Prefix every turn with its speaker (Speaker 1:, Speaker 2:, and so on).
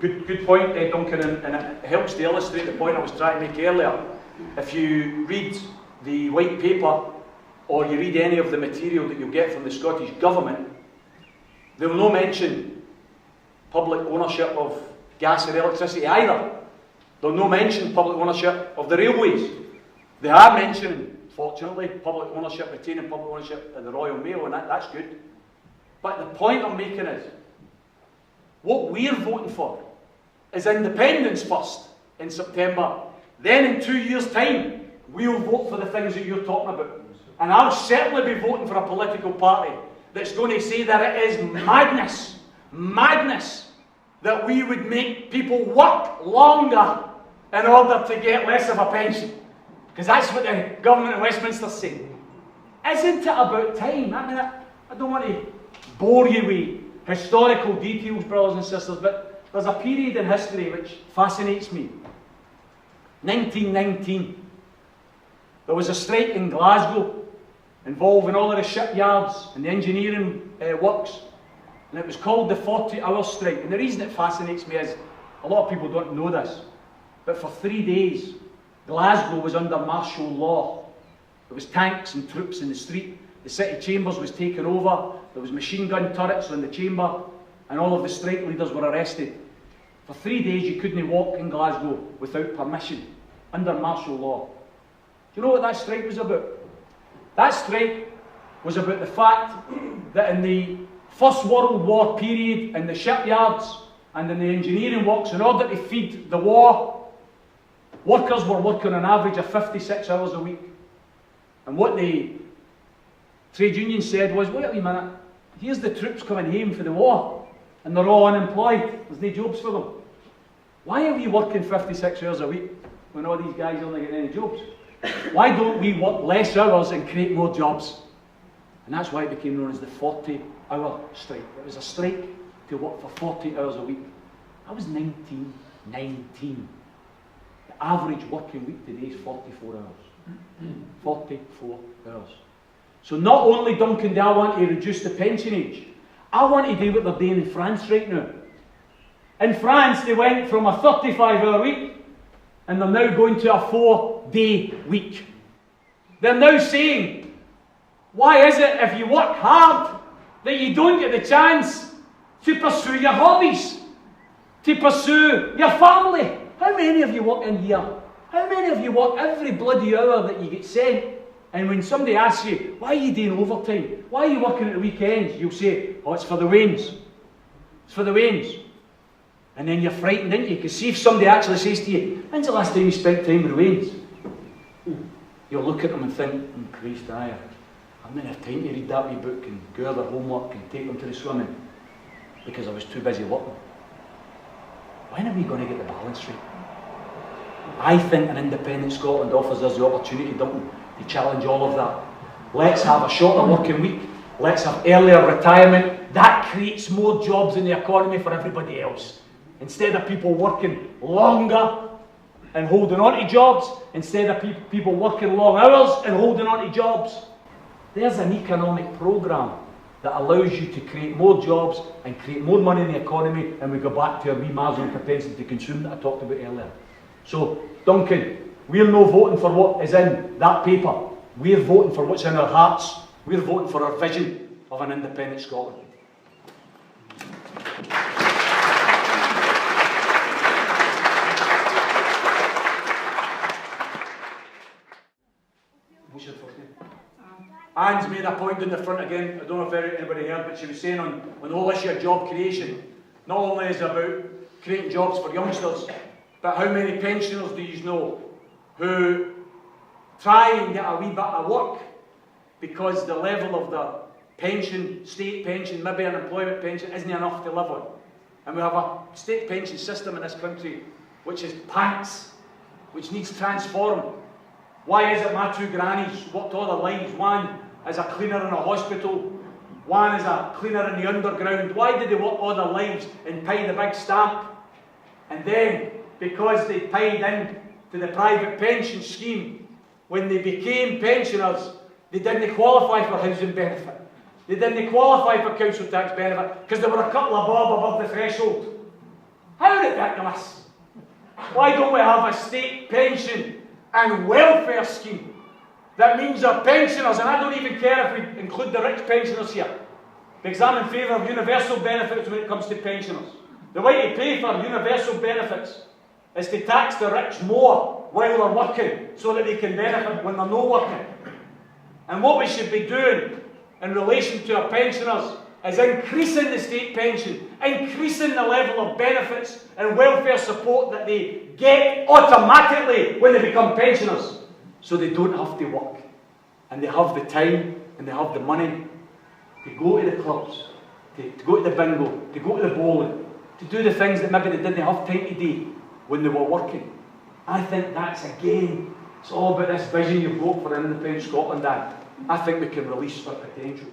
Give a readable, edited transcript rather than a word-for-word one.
Speaker 1: Good point, Duncan, and it helps to illustrate the point I was trying to make earlier. If you read the white paper, or you read any of the material that you'll get from the Scottish Government, they will no mention public ownership of gas or electricity either. They'll no mention public ownership of the railways. They are mentioning, fortunately, public ownership, retaining public ownership of the Royal Mail, and that's good. But the point I'm making is, what we're voting for is independence first in September. Then in 2 years' time, we'll vote for the things that you're talking about. And I'll certainly be voting for a political party that's going to say that it is madness, that we would make people work longer in order to get less of a pension. Because that's what the government in Westminster is saying. Isn't it about time? I mean, I don't want to bore you with historical details, brothers and sisters, but there's a period in history which fascinates me. 1919. There was a strike in Glasgow involving all of the shipyards and the engineering works, and it was called the 40-hour strike. And the reason it fascinates me is, a lot of people don't know this, but for 3 days, Glasgow was under martial law. There was tanks and troops in the street, the city chambers was taken over, there was machine gun turrets in the chamber, and all of the strike leaders were arrested. For 3 days you couldn't walk in Glasgow without permission, under martial law. Do you know what that strike was about? That strike was about the fact that in the First World War period, in the shipyards and in the engineering works, in order to feed the war, workers were working on an average of 56 hours a week. And what the trade union said was, wait a minute, here's the troops coming home for the war, and they're all unemployed, there's no jobs for them. Why are we working 56 hours a week when all these guys aren't getting any jobs? Why don't we work less hours and create more jobs? And that's why it became known as the 40-hour strike. It was a strike to work for 40 hours a week. That was 1919. The average working week today is 44 hours. 44 hours. So not only, Duncan, do I want to reduce the pension age, I want to do what they're doing in France right now. In France, they went from a 35-hour week, and they're now going to a 4-day week. They're now saying, why is it if you work hard that you don't get the chance to pursue your hobbies, to pursue your family? How many of you work in here? How many of you work every bloody hour that you get sent? And when somebody asks you, why are you doing overtime? Why are you working at the weekends? You'll say, oh, it's for the wains. It's for the wains. And then you're frightened, aren't you? Because see if somebody actually says to you, when's the last time you spent time with the wains? You'll look at them and think, Christ, I didn't have time to read that wee book and do other homework and take them to the swimming because I was too busy working. When are we going to get the balance right? I think an independent Scotland offers us the opportunity, Duncan, to challenge all of that. Let's have a shorter working week. Let's have earlier retirement. That creates more jobs in the economy for everybody else. Instead of people working longer and holding on to jobs, instead of people working long hours and holding on to jobs, there's an economic programme that allows you to create more jobs and create more money in the economy, and we go back to our wee marginal propensity to consume that I talked about earlier. So, Duncan, we're no voting for what is in that paper. We're voting for what's in our hearts. We're voting for our vision of an independent Scotland. What's your first name? Anne's made a point in the front again. I don't know if anybody heard, but she was saying on the whole issue of job creation, not only is it about creating jobs for youngsters, but how many pensioners do you know who try and get a wee bit of work because the level of the pension, state pension, maybe an employment pension, isn't enough to live on. And we have a state pension system in this country which is pants, which needs transforming. Why is it my two grannies worked all their lives? One as a cleaner in a hospital, one as a cleaner in the underground. Why did they work all their lives and pay the big stamp? And then, because they paid in to the private pension scheme, when they became pensioners, they didn't qualify for housing benefit. They didn't qualify for council tax benefit because they were a couple of bob above the threshold. How ridiculous! Why don't we have a state pension and welfare scheme that means our pensioners, and I don't even care if we include the rich pensioners here, because I'm in favour of universal benefits when it comes to pensioners. The way to pay for universal benefits is to tax the rich more while they're working, so that they can benefit when they're not working. And what we should be doing in relation to our pensioners is increasing the state pension, increasing the level of benefits and welfare support that they get automatically when they become pensioners, so they don't have to work. And they have the time and they have the money to go to the clubs, to go to the bingo, to go to the bowling, to do the things that maybe they didn't have time to do when they were working. I think that's, again, it's all about this vision you've got for independent Scotland, and I think we can release our potential.